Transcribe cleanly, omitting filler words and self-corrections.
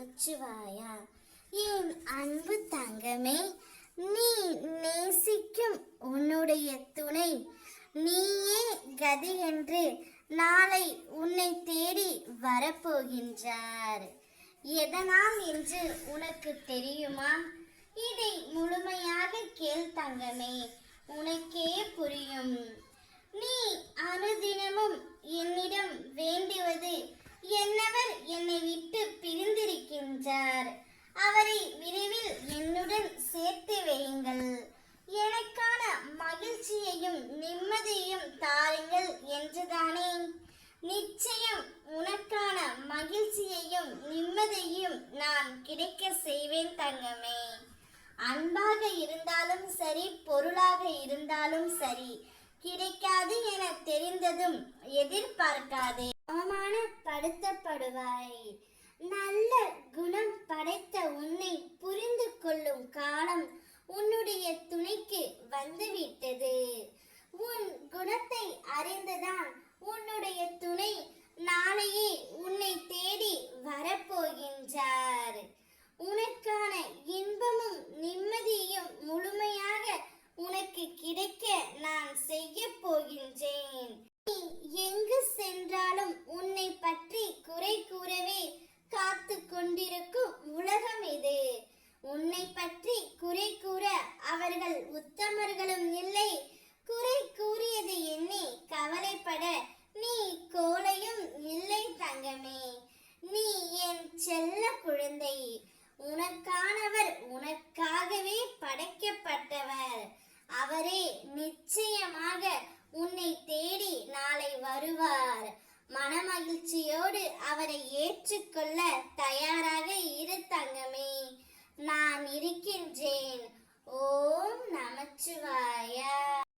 நமச்சிவாயா. என் அன்பு தங்கமே, நீ நேசிக்கும் உன்னுடைய துணை நீயே கதி என்று நாளை உன்னை தேடி வரப்போகின்றார். எதனால் என்று உனக்கு தெரியுமா? இதை முழுமையாக கேள் தங்கமே, உனக்கே புரியும். நீ அனுதினமும் என்னிடம் வேண்டுவது, என்னவர் என்னை விட்டு பிரிந்திருக்கின்றார், அவரை விரைவில் என்னுடன் சேர்த்து வையுங்கள், எனக்கான மகிழ்ச்சியையும் நிம்மதியையும் தாருங்கள் என்றுதானே? நிச்சயம் உனக்கான மகிழ்ச்சியையும் நிம்மதியையும் நான் கிடைக்க செய்வேன் தங்கமே. அன்பாக இருந்தாலும் சரி, பொருளாக இருந்தாலும் சரி, கிடைக்காது என தெரிந்ததும் எதிர்பார்க்காதே, அவமானப்படுத்தப்படுவாய். நல்ல குணம் படைத்த உன்னை புரிந்து கொள்ளும் காலம் உன்னுடைய துணைக்கு வந்துவிட்டது. உன் குணத்தை அறிந்துதான் உன்னுடைய துணை நாளையே உன்னை தேடி வரப்போகின்றார். உனக்கான இன்பமும் நிம்மதியும் முழுமையாக உனக்கு கிடைக்க நான் செய்ய போகின்றேன். நீ எங்கு சென்றாலும் உன்னை பற்றி குறை கூறவே காத்து கொண்டிருக்கும் உலகம் இது. உன்னை பற்றி குறை கூற அவர்கள் உத்தமர்களும் இல்லை, குறை கூறியது எண்ணி கவலைப்பட நீ கோழையும் இல்லை தங்கமே. நீ என் செல்ல குழந்தை, உனக்கானவர், உனக்காகவே படைக்கப்பட்டவர். அவரே நிச்சயமாக உன்னை தேடி நாளை வருவார். மனமகிழ்ச்சியோடு அவரை ஏற்றுக்கொள்ள தயாராக இரு தங்கமே. நான் இருக்கின்றேன். ஓ